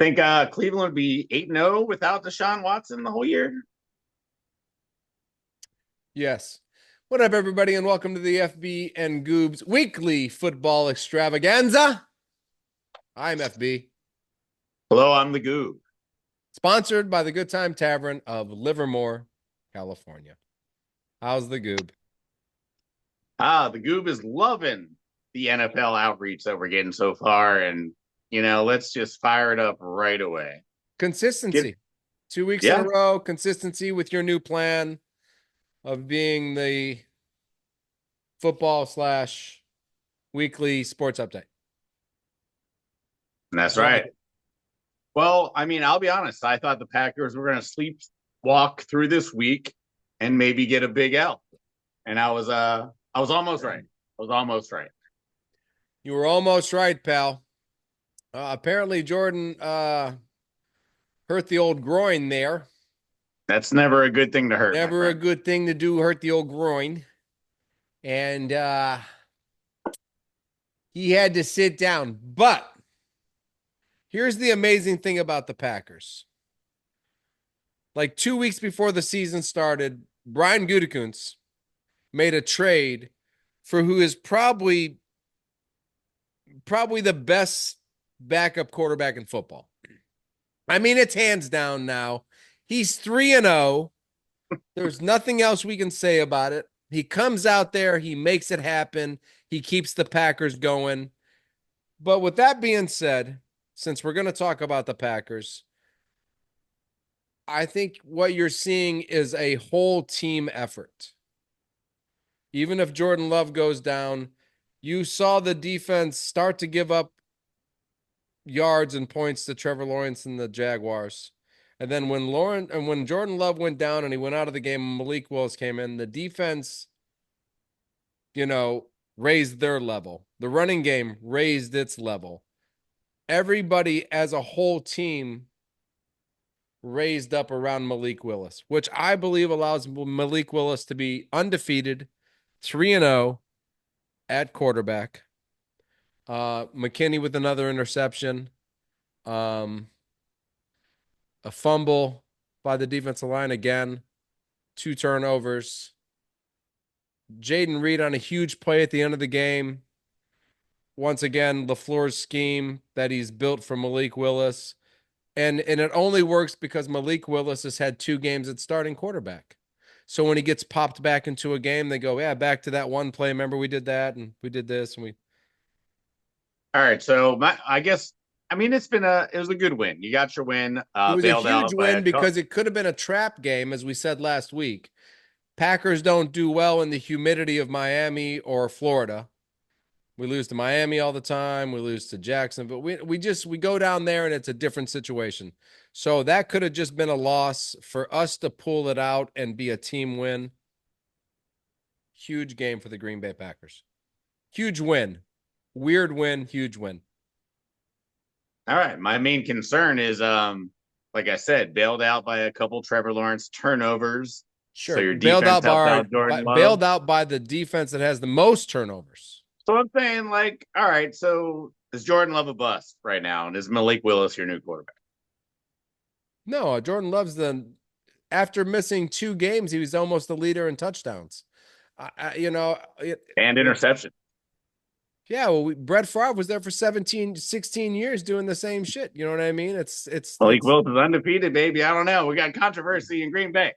Think Cleveland would be 8-0 without Deshaun Watson the whole year? Yes. What up, everybody, and welcome to the FB and Goobs weekly football extravaganza. I'm FB, Hello, I'm the Goob. sponsored by the Good Time Tavern of Livermore, California. How's the Goob? The Goob is loving the NFL outreach that we're getting so far, and let's just fire it up right away. Consistency. 2 weeks in a Yeah, row, consistency with your new plan of being the football slash weekly sports update. that's I like right. it. Well, I mean, I'll be honest. I thought the Packers were going to sleepwalk through this week and maybe get a big L, and I was almost right. I was almost right. You were almost right, pal. Apparently, Jordan hurt the old groin there. That's never a good thing to hurt, my Never a friend. good thing to do, hurt the old groin. And he had to sit down. But here's the amazing thing about the Packers. Like 2 weeks before the season started, Brian Gutekunst made a trade for who is probably the best backup quarterback in football. I mean, it's hands down now. He's 3-0. There's nothing else we can say about it. He comes out there, he makes it happen, he keeps the Packers going. But with that being said, since we're going to talk about the Packers, I think what you're seeing is a whole team effort. Even if Jordan Love goes down, you saw the defense start to give up yards and points to Trevor Lawrence and the Jaguars. And then when Jordan Love went down and he went out of the game and Malik Willis came in, the defense, raised their level. The running game raised its level. Everybody as a whole team raised up around Malik Willis, which I believe allows Malik Willis to be undefeated, 3-0 at quarterback. McKinney with another interception. A fumble by the defensive line again. 2 turnovers. Jaden Reed on a huge play at the end of the game. Once again, LaFleur's scheme that he's built for Malik Willis. And it only works because Malik Willis has had 2 games at starting quarterback. So when he gets popped back into a game, they go, yeah, back to that one play. Remember we did that and we did this and we. All right, so I guess I mean it was a good win. You got your win, It was a bailed huge out by a win couple. because it could have been a trap game, as we said last week. Packers don't do well in the humidity of Miami or Florida. We lose to Miami all the time. We lose to Jackson, but we go down there and it's a different situation. So that could have just been a loss. For us to pull it out and be a team win. Huge game for the Green Bay Packers. Huge win. Weird win, huge win. All right, my main concern is like I said, bailed out by a couple Trevor Lawrence turnovers. So Sure, your defense helped out Jordan Love. bailed out by the defense that has the most turnovers. So I'm saying, like, all right, so is Jordan Love a bust right now? And is Malik Willis your new quarterback? No, Jordan Love's after missing 2 games, he was almost the leader in touchdowns. And interception. Yeah, well, Brett Favre was there for 17, 16 years doing the same shit. You know what I mean? It's Malik Willis is undefeated, baby. I don't know. We got controversy in Green Bay.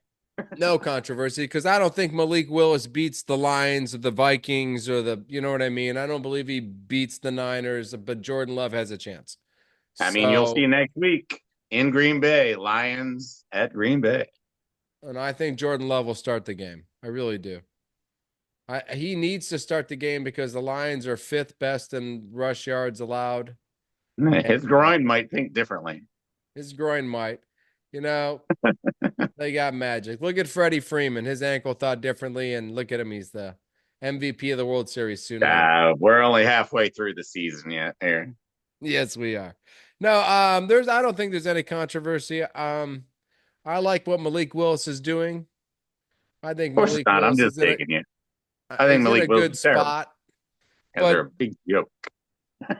no controversy because I don't think Malik Willis beats the Lions or the Vikings or you know what I mean? I don't believe he beats the Niners, but Jordan Love has a chance. I mean, you'll see So, next week in Green Bay, Lions at Green Bay. and I think Jordan Love will start the game. I really do. He needs to start the game because the Lions are 5th best in rush yards allowed. His groin might think differently. His groin might. They got magic. Look at Freddie Freeman. His ankle thought differently, and look at him. He's the MVP of the World Series soon. We're only halfway through the season yet, Aaron. Yes, we are. No, I don't think there's any controversy. I like what Malik Willis is doing. I think Of course Malik it's not. I'm Willis just taking you. I think is in Malik a Willis good is terrible. spot. They're a big joke.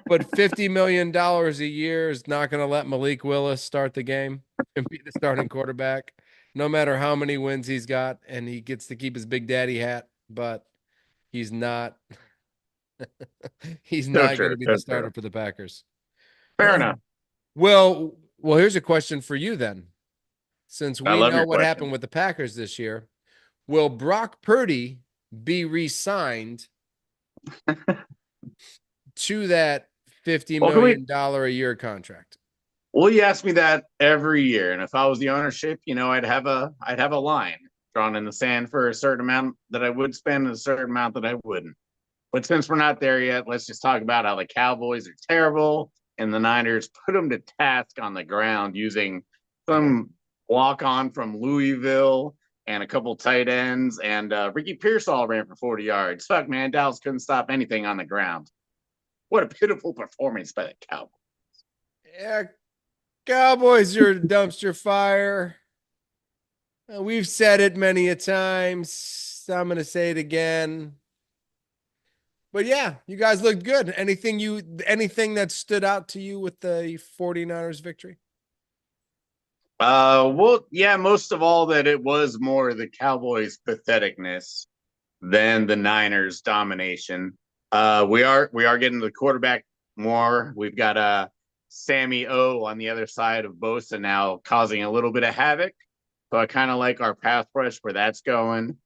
But $50 million a year is not going to let Malik Willis start the game and be the starting quarterback, no matter how many wins he's got, and he gets to keep his Big Daddy hat. But he's not. He's So not going true. to be the So true. starter for the Packers. Fair enough. Well, here's a question for you then. Since I we love know your what question. happened with the Packers this year, will Brock Purdy be re-signed to that $50 Well, can we? million a year contract? Well, you ask me that every year, and if I was the ownership, I'd have a line drawn in the sand for a certain amount that I would spend and a certain amount that I wouldn't. But since we're not there yet, let's just talk about how the Cowboys are terrible and the Niners put them to task on the ground using some walk on from Louisville and a couple tight ends. And Ricky Pearsall ran for 40 yards. Fuck, man. Dallas couldn't stop anything on the ground. What a pitiful performance by the Cowboys. Yeah, Cowboys are a dumpster fire. We've said it many a times. I'm going to say it again. But yeah, you guys looked good. Anything that stood out to you with the 49ers victory? Well, yeah, most of all that it was more the Cowboys' patheticness than the Niners' domination. We are getting the quarterback more. We've got Sammy O on the other side of Bosa now, causing a little bit of havoc. So I kind of like our path rush where that's going.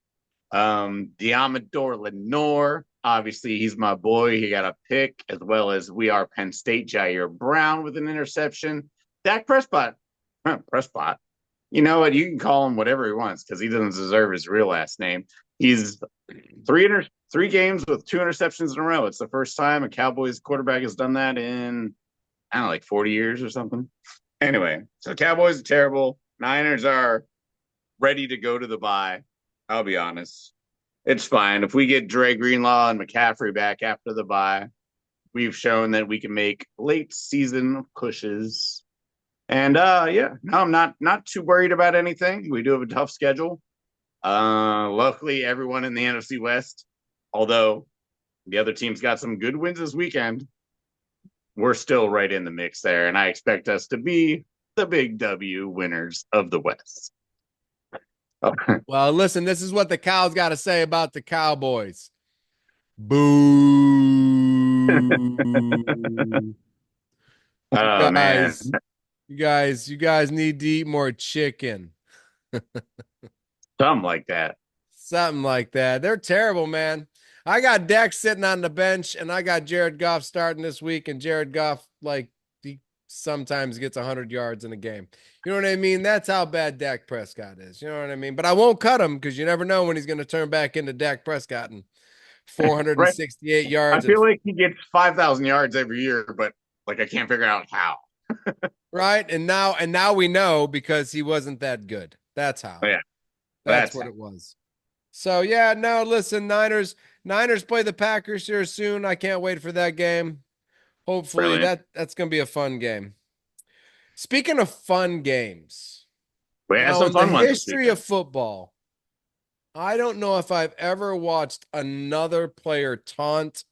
Diamador Lenore, obviously he's my boy. He got a pick, as well as we are Penn State Jair Brown with an interception. Dak Prescott, Prescott. You know what? You can call him whatever he wants because he doesn't deserve his real last name. He's three games with two interceptions in a row. It's the first time a Cowboys quarterback has done that in I don't know, like 40 years or something. Anyway, so Cowboys are terrible. Niners are ready to go to the bye. I'll be honest. It's fine. If we get Dre Greenlaw and McCaffrey back after the bye, we've shown that we can make late season pushes. And yeah, no, I'm not too worried about anything. We do have a tough schedule. Luckily, everyone in the NFC West, although the other team's got some good wins this weekend, we're still right in the mix there. And I expect us to be the big W winners of the West. Well, listen, this is what the cows got to say about the Cowboys. Boo. You Oh man, guys, you guys need to eat more chicken. something like that. Something like that. They're terrible, man. I got Dak sitting on the bench, and I got Jared Goff starting this week, and Jared Goff, like, he sometimes gets 100 yards in a game. You know what I mean? That's how bad Dak Prescott is. You know what I mean? But I won't cut him because you never know when he's going to turn back into Dak Prescott and Right. 468 I yards and feel like he gets 5,000 yards every year, but like I can't figure out how. right. And now we know because he wasn't that good. That's Oh, how. yeah, That's that's what it was. So yeah, no, listen, Niners play the Packers here soon. I can't wait for that game. Hopefully brilliant. that's going to be a fun game. Speaking of fun games, We had now some in the fun ones this history of weekend. football, I don't know if I've ever watched another player taunt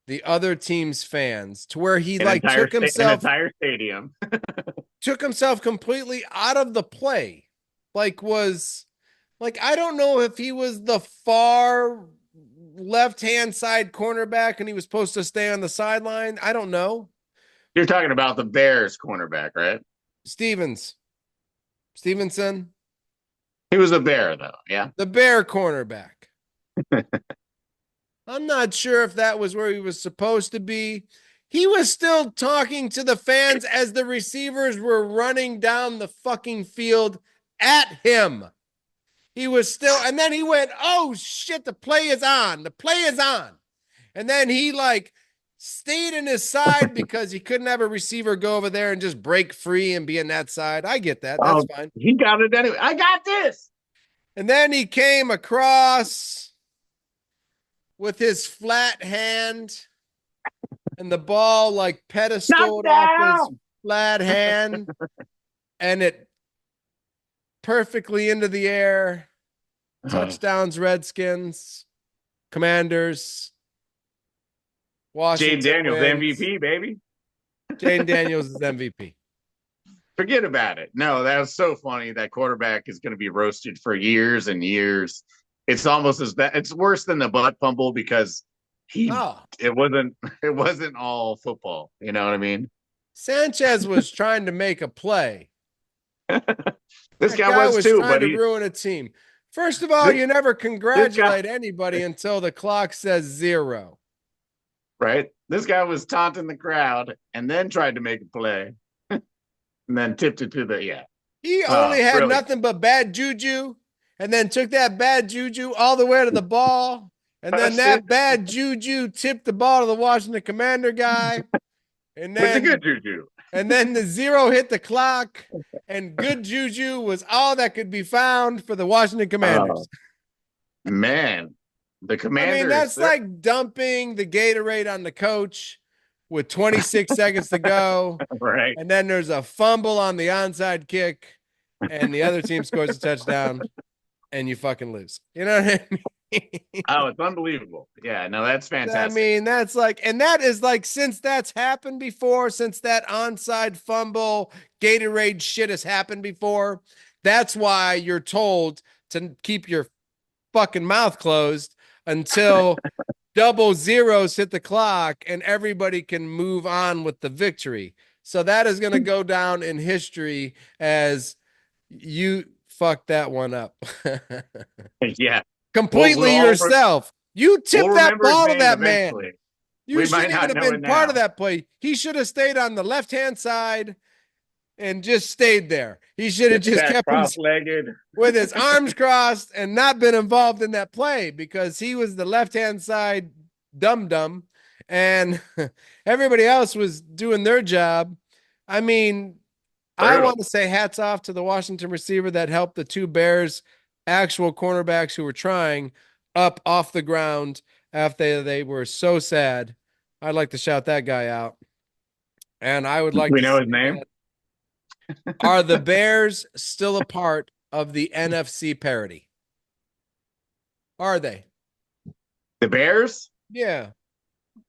the other team's fans to where he like An entire stadium. took himself completely out of the play. Like I don't know if he was the far left-hand side cornerback and he was supposed to stay on the sideline. I don't know. You're talking about the Bears cornerback, right? Stevenson, He was a Bear, though. Yeah. the Bear cornerback. I'm not sure if that was where he was supposed to be. He was still talking to the fans as the receivers were running down the fucking field at him. He was still, and then he went, "Oh shit, the play is on. The play is on." And then he like stayed in his side because he couldn't have a receiver go over there and just break free and be in that side. I get that. That's Oh, fine. he got it anyway. I got this. And then he came across with his flat hand and the ball like pedestaled off his Touchdown. flat hand and it perfectly into the air. Touchdowns, Redskins, Commanders. Jaden Washington Daniels wins. MVP, baby. Jaden Daniels is MVP. Forget about it. No, that was so funny. That quarterback is going to be roasted for years and years. It's almost as bad. It's worse than the butt fumble because he Oh, it wasn't it wasn't all football. You know what I mean? Sanchez was trying to make a play. This That guy guy was was too, trying but to he ruin a team. First of all, this, you never this guy congratulate anybody until the clock says 0. right. This guy was taunting the crowd and then tried to make a play and then tipped it to the He only had brilliant. nothing but bad juju and then took that bad juju all the way to the ball. And then Touched it that bad juju tipped the ball to the Washington Commander guy. And with the good then juju. the 0 hit the clock. And good juju was all that could be found for the Washington Oh Commanders. man, the I mean, Commanders. that's like dumping the Gatorade on the coach with 26 seconds to go. Right. And then there's a fumble on the onside kick, and the other team scores a touchdown, and you fucking lose. You know what I mean? Oh, it's unbelievable. Yeah, no, that's I fantastic. mean, that's like, and that is like, since that's happened before, since that onside fumble, Gatorade shit has happened before, that's why you're told to keep your fucking mouth closed until double zeros hit the clock and everybody can move on with the victory. So that is going to go down in history as you fucked that one up. Yeah. Completely yourself. You We'll tipped that remember his ball to name that man. eventually. You We might shouldn't even not have know it been part now. of that play. He should have stayed on the left-hand side and just stayed there. He should have Get just that kept him cross-legged. with his arms crossed and not been involved in that play because he was the left-hand side dum-dum and everybody else was doing their job. I mean, I Brutal. want to say hats off to the Washington receiver that helped the two Bears actual cornerbacks who were trying up off the ground after they were so sad. I'd like to shout that guy out. And I would Do like we to know say his name? that, are the Bears still a part of the NFC parity? Are they? The Bears? Yeah.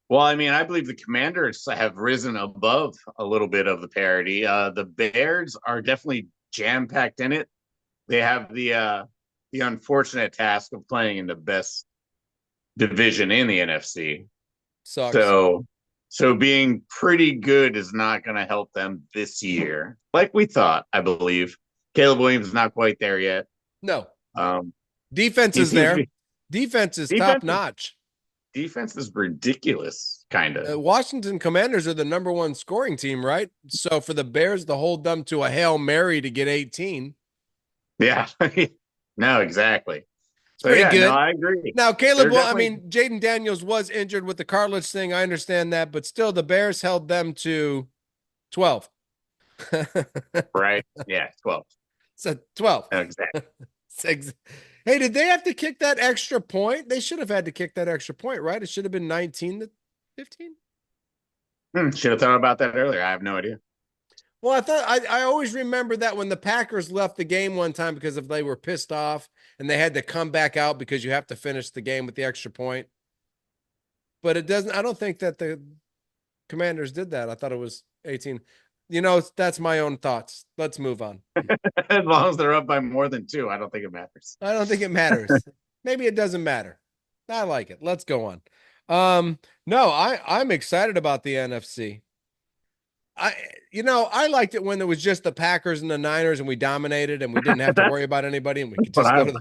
Well, I mean, I believe the Commanders have risen above a little bit of the parity. The Bears are definitely jam-packed in it. They have the unfortunate task of playing in the best division in the NFC. Sucks. So being pretty good is not going to help them this year, like we thought. I believe Caleb Williams is not quite there yet. No. Um, Defense he is seems to there. be Defense is top defense. notch. Defense is ridiculous, kind of. The Washington Commanders are the number one scoring team, right? So for the Bears to hold them to a Hail Mary to get 18, Yeah, no, exactly. it's So pretty yeah, no, good. I agree. Now, Caleb, They're well, I definitely mean, Jaden Daniels was injured with the cartilage thing. I understand that, but still, the Bears held them to 12. right. Yeah, 12. So 12. Exactly. Hey, did they have to kick that extra point? They should have had to kick that extra point, right? It should have been 19 to 15. Should have thought about that earlier. I have no idea. Well, I always remember that when the Packers left the game one time because if they were pissed off and they had to come back out because you have to finish the game with the extra point. But it doesn't, I don't think that the Commanders did that. I thought it was 18. You know, that's my own thoughts. Let's move on. As long as they're up by more than 2, I don't think it matters. I don't think it matters. Maybe it doesn't matter. I like it. Let's go on. No, I'm excited about the NFC. I liked it when it was just the Packers and the Niners and we dominated and we didn't have to worry about anybody and we could just go to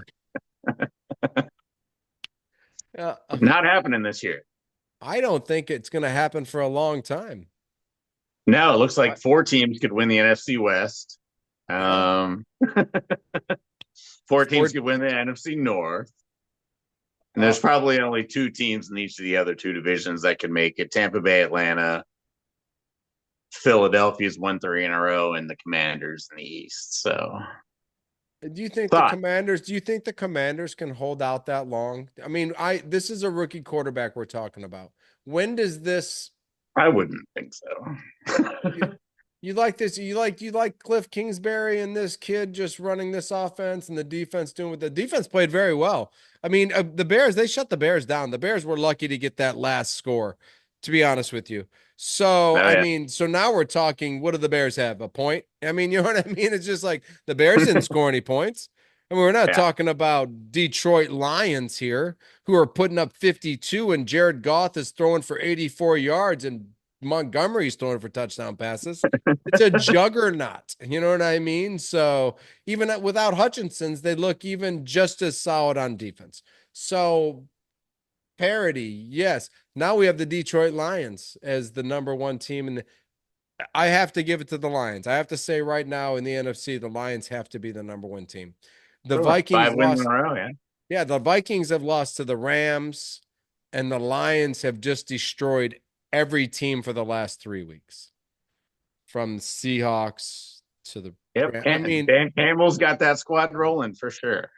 the. Not happening this year. I don't think it's going to happen for a long time. No, it looks like 4 teams could win the NFC West. 4 teams could win the NFC North. And there's probably only 2 teams in each of the other 2 divisions that can make it. Tampa Bay, Atlanta, Philadelphia's won 3 in a row, and the Commanders in the East. So do you think the Commanders can hold out that long? I mean, this is a rookie quarterback we're talking about. When does this I wouldn't think so. you like this? You like Cliff Kingsbury and this kid just running this offense and the defense doing what the defense played very well. I mean, the Bears, they shut the Bears down. The Bears were lucky to get that last score. to be honest with you. So, Oh I yeah. mean, so now we're talking, what do the Bears have? A point? I mean, you know what I mean? It's just like the Bears didn't score any points. I mean, we're not Yeah. talking about Detroit Lions here who are putting up 52 and Jared Goff is throwing for 84 yards and Montgomery's throwing for touchdown passes. It's a juggernaut. You know what I mean? So even without Hutchinson's, they look even just as solid on defense. So parity, yes. Now we have the Detroit Lions as the number one team, and I have to give it to the Lions. I have to say right now in the NFC, the Lions have to be the number one team. The Sure. Vikings 5 wins in lost. a row, yeah. Yeah, the Vikings have lost to the Rams, and the Lions have just destroyed every team for the last 3 weeks, from the Seahawks to the. Yep. I mean, Dan Campbell's got that squad rolling for sure.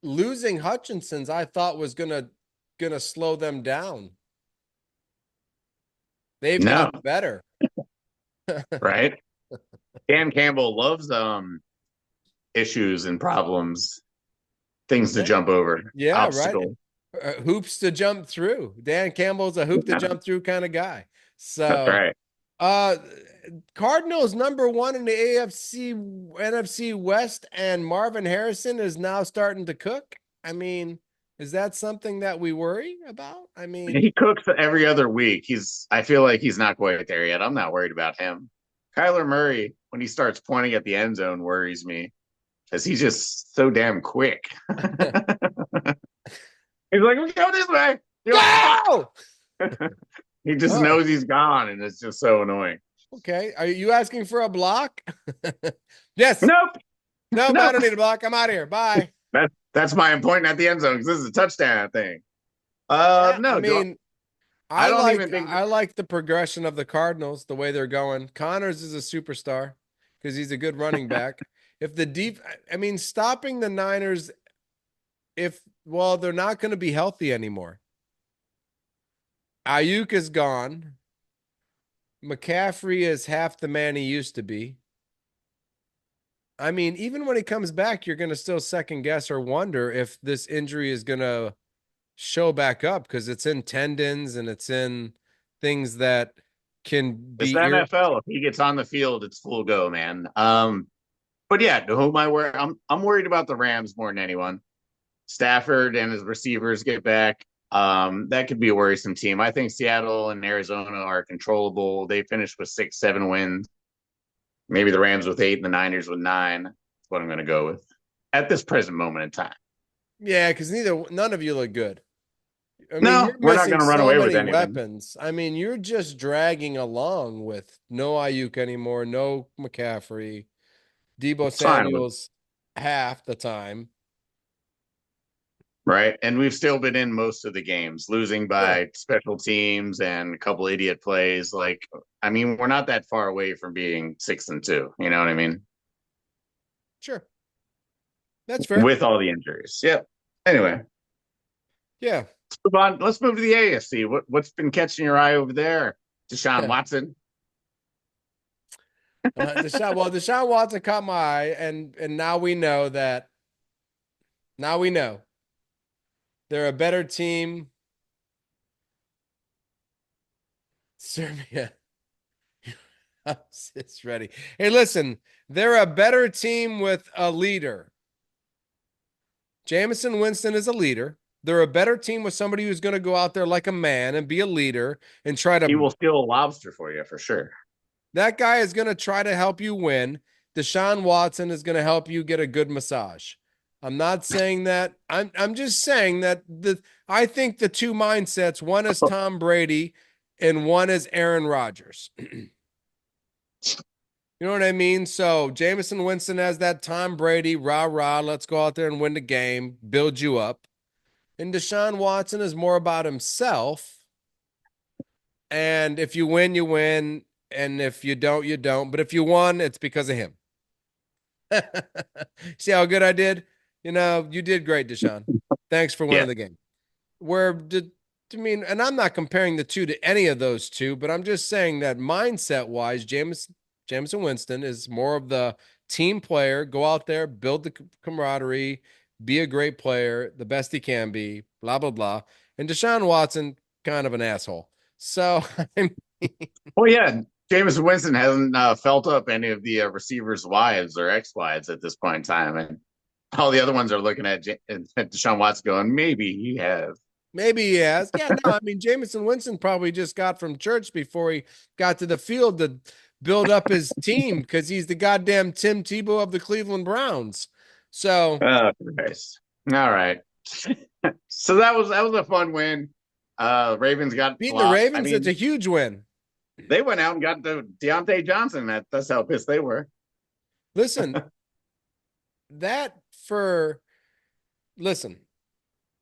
losing Hutchinson's, I thought was gonna slow them down. They've No, gotten better. right? Dan Campbell loves issues and problems, things to Yeah, jump over, yeah, right. obstacles. Hoops to jump through. Dan Campbell's a hoop to Yeah, jump through kind of guy. that's So, right. uh, Cardinals number one in the AFC NFC West, and Marvin Harrison is now starting to cook. I mean, is that something that we worry about? I mean, He cooks every other week. I feel like he's not quite there yet. I'm not worried about him. Kyler Murray, when he starts pointing at the end zone, worries me because he's just so damn quick. He's like, "Let's go this way." You're like, "Fuck." go. He just Oh, knows he's gone, and it's just so annoying. okay. Are you asking for a block? Yes. Nope, No, I nope. don't need a block. I'm out of here. Bye. That's why I'm pointing at the end zone because this is a touchdown thing. Yeah, I No, mean, I don't even think. I like the progression of the Cardinals, the way they're going. Connors is a superstar because he's a good running back. If the deep, I mean, stopping the Niners, if well, they're not going to be healthy anymore. Ayuk is gone. McCaffrey is half the man he used to be. I mean, even when he comes back, you're going to still second guess or wonder if this injury is going to show back up because it's in tendons and it's in things that can It's be the NFL. If he gets on the field, it's full go, man. But yeah, who am I worried? I'm worried about the Rams more than anyone. Stafford and his receivers get back. That could be a worrisome team. I think Seattle and Arizona are controllable. They finished with 6, 7 wins. Maybe the Rams with 8 and the Niners with 9. That's what I'm going to go with at this present moment in time. Yeah, because none of you look good. I mean, No, you're we're not missing going to run so away with many anything. weapons. I mean, you're just dragging along with no Ayuk anymore, no McCaffrey, Debo It's fine, Samuels half the time. right? And we've still been in most of the games, losing Sure, by special teams and a couple idiot plays. Like, I mean, we're not that far away from being 6-2. You know what I mean? sure. That's fair. With all the injuries. Yep. Anyway, Yeah. let's move on. Let's move to the AFC. What's been catching your eye over there? Deshaun Watson. Deshaun Watson caught my eye, and now we know they're a better team. Serbia. It's ready. Hey, listen, they're a better team with a leader. Jameson Winston is a leader. They're a better team with somebody who's going to go out there like a man and be a leader and try He to. will steal a lobster for you for sure. That guy is going to try to help you win. Deshaun Watson is going to help you get a good massage. I'm not saying that. I'm just saying that I think the two mindsets, one is Tom Brady and one is Aaron Rodgers. You know what I mean? So Jameson Winston has that Tom Brady, rah, rah, let's go out there and win the game, build you up. And Deshaun Watson is more about himself. And if you win, you win. And if you don't, you don't. But if you won, it's because of him. See how good I did? You know, you did great, Deshaun. Thanks for Yeah. winning the game. Where did I mean, and I'm not comparing the two to any of those two, but I'm just saying that mindset wise, Jameson Winston is more of the team player. Go out there, build the camaraderie, be a great player, the best he can be, blah, blah, blah. And Deshaun Watson kind of an asshole. So I Well, yeah, Jameis Winston hasn't felt up any of the receivers' wives or ex-wives at this point in time, and all the other ones are looking at Deshaun Watson going, maybe he has. maybe he has. Yeah, no, I mean, Jameson Winston probably just got from church before he got to the field to build up his team because he's the goddamn Tim Tebow of the Cleveland Browns. So Oh, Christ. All right. So that was a fun win. Ravens got beating the flopped. I Ravens, it's a mean, huge win. they went out and got the Deontay Johnson. That's how pissed they were. Listen, that for listen,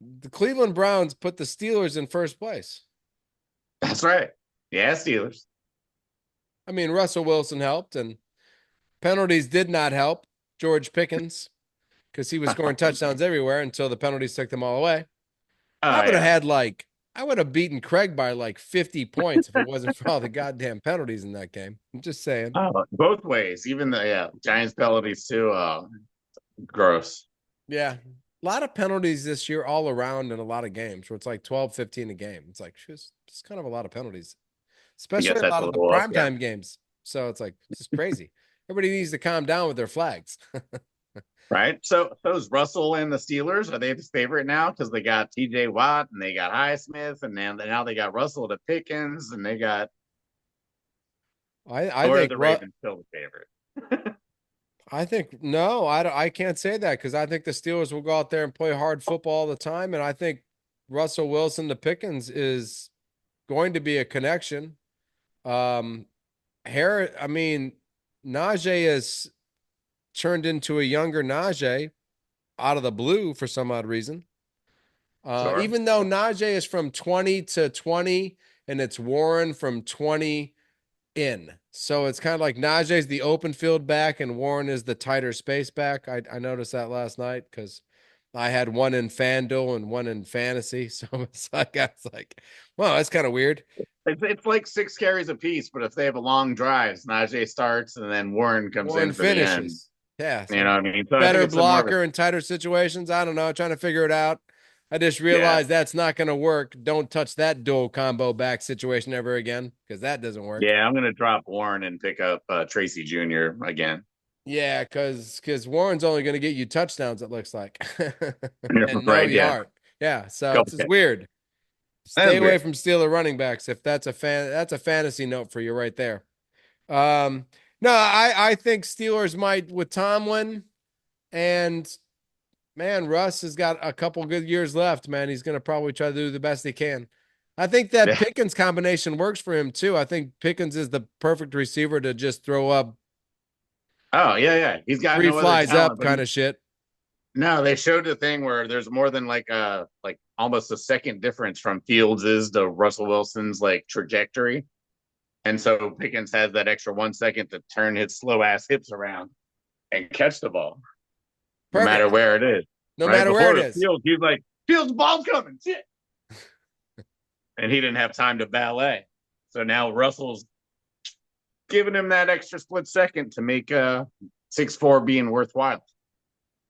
the Cleveland Browns put the Steelers in first place. That's right. Yeah, Steelers. I mean, Russell Wilson helped, and penalties did not help George Pickens because he was scoring touchdowns everywhere until the penalties took them all away. I Oh would have yeah. had I would have beaten Craig by like 50 points if it wasn't for all the goddamn penalties in that game. I'm just saying. Oh, both ways. Even the Giants penalties too. Gross. Yeah. A lot of penalties this year all around in a lot of games where it's like 12, 15 a game. It's like, it's kind of a lot of penalties, I guess especially a that's lot a of the little up. Yeah. primetime games. So it's like, this is crazy. Everybody needs to calm down with their flags. Right. So is Russell and the Steelers, are they the favorite now? Because they got TJ Watt and they got Highsmith and then now they got Russell to Pickens and they got, I or are think the Ravens still the favorite? I think no, I can't say that because I think the Steelers will go out there and play hard football all the time, and I think Russell Wilson to Pickens is going to be a connection. I mean, Najee has turned into a younger Najee out of the blue for some odd reason. Sure. Even though Najee is from 20 to 20 and it's Warren from 20 in. So it's kind of like Najee's the open field back and Warren is the tighter space back. I noticed that last night because I had one in FanDuel and one in fantasy. So it's like, I was like, well, that's kind of weird. It's like 6 carries apiece, but if they have a long drive, Najee starts and then Warren comes Warren in for the end. finishes. Yeah. You So know what I mean? So I think better it's a more of a, blocker in tighter situations. I don't know. Trying to figure it out. I just yeah. realized that's not going to work. Don't touch that dual combo back situation ever again because that doesn't work. Yeah, I'm gonna drop Warren and pick up Tracy Jr. again. Yeah, because Warren's only going to get you touchdowns. It looks like, and no Right, yeah. yard. Yeah, so it's Couple just weird. Stay That's away weird. from Steeler running backs if that's a fantasy note for you right there. Um, no, I think Steelers might with Tomlin and man, Russ has got a couple good years left. Man, he's going to probably try to do the best he can. I think that Yeah. Pickens combination works for him too. I think Pickens is the perfect receiver to just throw up Oh yeah, yeah. He's got three no other flies talent, up but kind of shit. no, they showed the thing where there's more than like almost a second difference from Fields is to Russell Wilson's like trajectory. And so Pickens has that extra 1 second to turn his slow ass hips around and catch the ball, no matter Perfect. where it is. No Right matter where before it the is. Fields, he's like, Fields, ball's coming, shit. And he didn't have time to ballet. So now Russell's giving him that extra split second to make 6'4" being worthwhile.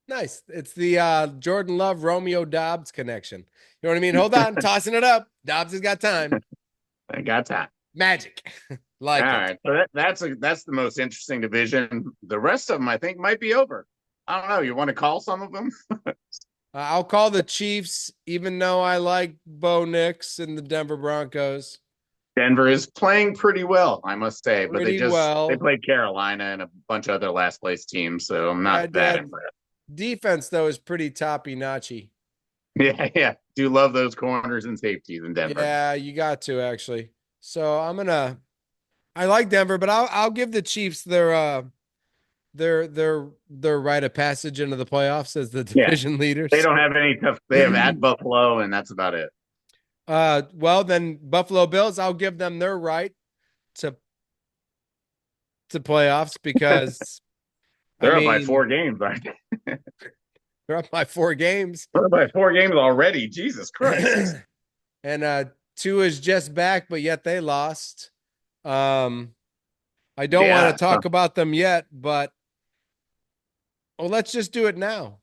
Nice. It's the Jordan Love Romeo Dobbs connection. You know what I mean? Hold on, tossing it up. Dobbs has got time. I got time. Magic. All Like it. right, so that's the most interesting division. The rest of them, I think, might be over. I don't know. You want to call some of them? I'll call the Chiefs, even though I like Bo Nix and the Denver Broncos Denver is playing pretty well, I must say, but pretty they well. played Carolina and a bunch of other last place teams, so I'm Yeah, not that Dad. impressed. Defense though is pretty toppy notchy. Yeah, yeah. Do love those corners and safeties in Denver. Yeah, you got to actually. So I like Denver, but I'll give the Chiefs their rite of passage into the playoffs as the Yeah, division they leaders. don't have any tough. They have at Buffalo, and that's about it. Well then Buffalo Bills, I'll give them their right to playoffs because I They're up by mean 4 games, aren't they? they're up by 4 games. They're up by 4 games already. Jesus Christ. And two is just back, but yet they lost. I don't want Yeah. to talk about them yet, but let's just do it now.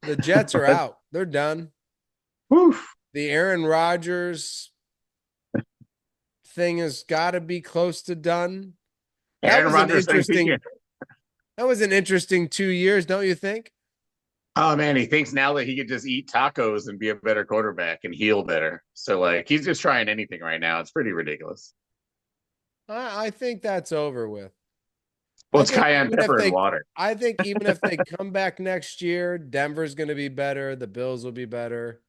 The Jets are out. They're done. Whew. The Aaron Rodgers thing has got to be close to done. That Aaron was an Rodgers thinks he can. interesting. That was an interesting 2 years, don't you think? Oh man, he thinks now that he could just eat tacos and be a better quarterback and heal better. So like he's just trying anything right now. It's pretty ridiculous. I think that's over with. Well, I it's think cayenne even if pepper and they, water. I think even if they come back next year, Denver's going to be better. The Bills will be better.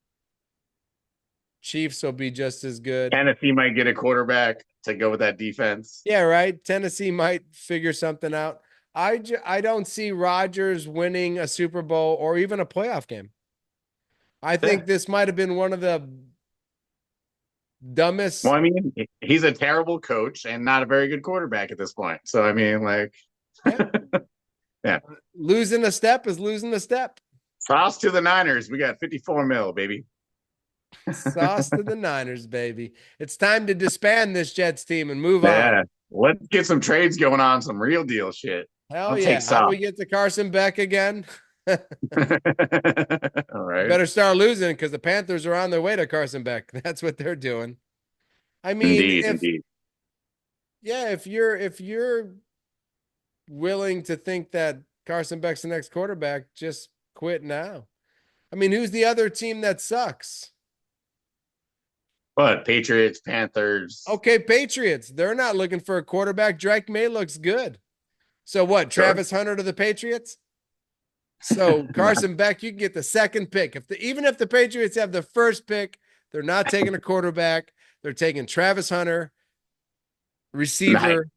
Chiefs will be just as good. Tennessee might get a quarterback to go with that defense. Yeah, right. Tennessee might figure something out. I don't see Rodgers winning a Super Bowl or even a playoff game. I Yeah. think this might have been one of the Well, dumbest. I mean, he's a terrible coach and not a very good quarterback at this point. So I mean, like, Yeah, yeah. losing a step is losing a step. Sauce to the Niners. We got 54 mil, baby. Sauce to the Niners, baby. It's time to disband this Jets team and move on. Yeah. Let's get some trades going on, some real deal shit. Hell I'll take yeah. How do Sauce. we get to Carson Beck again? All right. Better start losing because the Panthers are on their way to Carson Beck. That's what they're doing. I mean, Indeed, if indeed. yeah, if you're willing to think that Carson Beck's the next quarterback, just quit now. I mean, who's the other team that sucks? But Patriots, Panthers, Okay, Patriots. They're not looking for a quarterback. Drake May looks good. So what? sure. Travis Hunter to the Patriots? So Carson Beck, you can get the second pick. Even if the Patriots have the first pick, they're not taking a quarterback. They're taking Travis Hunter, Nice. receiver.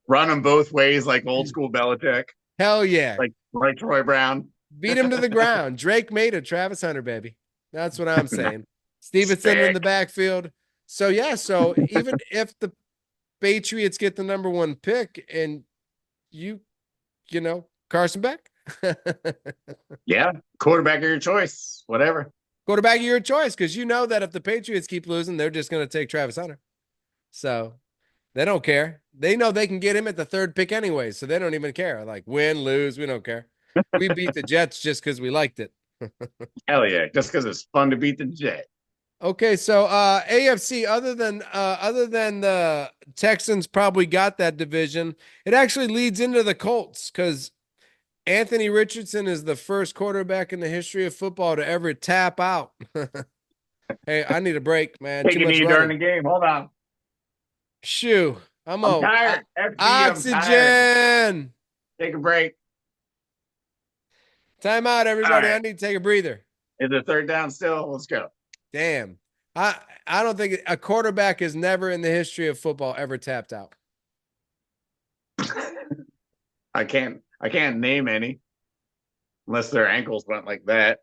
Run them both ways like old school Belichick, Hell yeah. like Troy Brown. Beat him to the ground. Drake made it. Travis Hunter, baby. That's what I'm Nice. saying. Stevenson in Sick. the backfield. So yeah, so even if the Patriots get the number one pick and you know, Carson Beck. Yeah. Quarterback of your choice. Whatever. Quarterback of your choice, because you know that if the Patriots keep losing, they're just going to take Travis Hunter. So they don't care. They know they can get him at the third pick anyway, so they don't even care. Like win, lose, we don't care. We beat the Jets just because we liked it. Hell yeah. Just because it's fun to beat the Jet. Okay, so AFC, other than the Texans probably got that division, it actually leads into the Colts because Anthony Richardson is the first quarterback in the history of football to ever tap out. Hey, I need a break, man. Take Too a much knee during the running. game. Hold on. Shoo. I'm I'm on tired. FG, I'm tired. oxygen. Take a break. Time out, All everybody. I right. need to take a breather. Is the third down still? Let's go. Damn. I don't think a quarterback is never in the history of football ever tapped out. I can't name any unless their ankles went like that.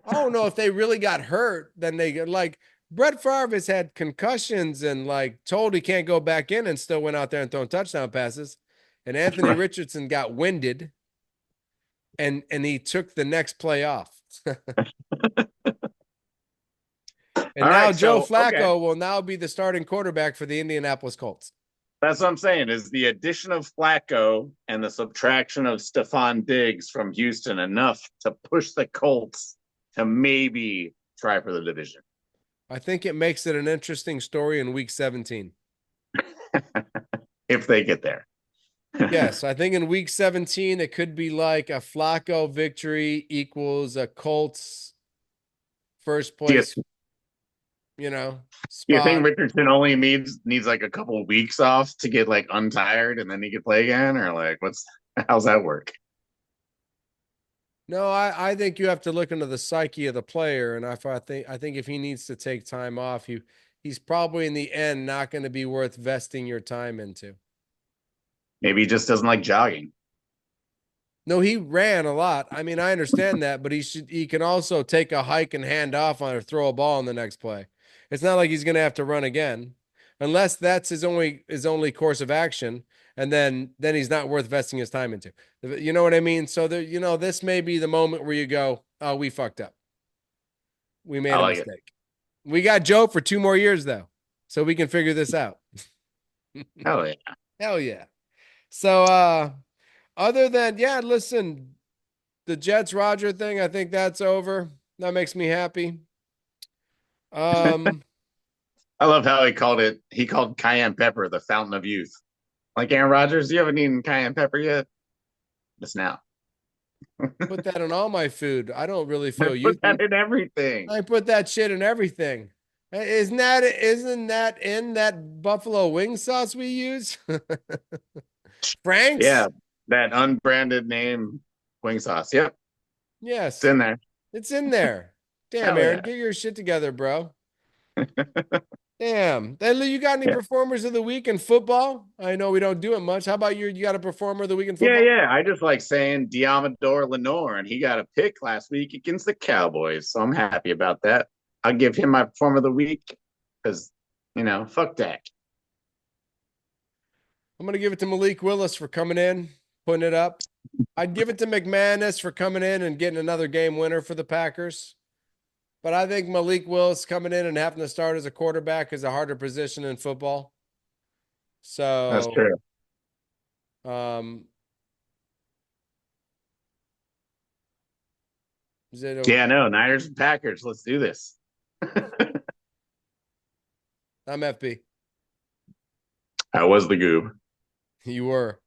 I don't know if they really got hurt. Then they get like Brett Favre has had concussions and like told he can't go back in and still went out there and thrown touchdown passes. And Anthony Right. Richardson got winded and he took the next play off. And All now right, Joe so Flacco okay. will now be the starting quarterback for the Indianapolis Colts. That's what I'm saying is the addition of Flacco and the subtraction of Stephon Diggs from Houston enough to push the Colts to maybe try for the division. I think it makes it an interesting story in week 17. If they get there. Yes, I think in week 17, it could be like a Flacco victory equals a Colts first Do you, place, do you think spot. Richardson only needs like a couple of weeks off to get like untired and then he could play again? Or like how's that work? No, I think you have to look into the psyche of the player. And I think if he needs to take time off, he's probably in the end not going to be worth vesting your time into. Maybe he just doesn't like jogging. No, he ran a lot. I mean, I understand that, but he can also take a hike and hand off on or throw a ball in the next play. It's not like he's going to have to run again, unless that's his only course of action, and then he's not worth vesting his time into. You know what I mean? So this may be the moment where you go, "Oh, we fucked up. We made I a like it. mistake." We got Joe for 2 more years though, so we can figure this out. Hell yeah. Hell yeah. So other than, yeah, listen, the Jets Roger thing, I think that's over. That makes me happy. Um, I love how he called cayenne pepper the fountain of youth. Like Aaron Rodgers, you haven't eaten cayenne pepper yet? Just now. Put that in all my food. I don't really I feel put youthful. that in everything. I put that shit in everything. Isn't that in that buffalo wing sauce we use? Yeah, Frank's? that unbranded name wing sauce. Yep, it's Yes, in there. it's in there. Damn, Hell Aaron, yeah. get your shit together, bro. Damn. Hey, you got any Yeah. performers of the week in football? I know we don't do it much. How about you got a performer of the week in Yeah, football? yeah. I just like saying Diamador Lenore, and he got a pick last week against the Cowboys. So I'm happy about that. I'll give him my performer of the week because, fuck Dak. I'm gonna give it to Malik Willis for coming in, putting it up. I'd give it to McManus for coming in and getting another game winner for the Packers. But I think Malik Willis coming in and having to start as a quarterback is a harder position in football. That's So, true. um, is it a, Yeah, no, Niners and Packers. Let's do this. I'm FB. How was the goob? You were.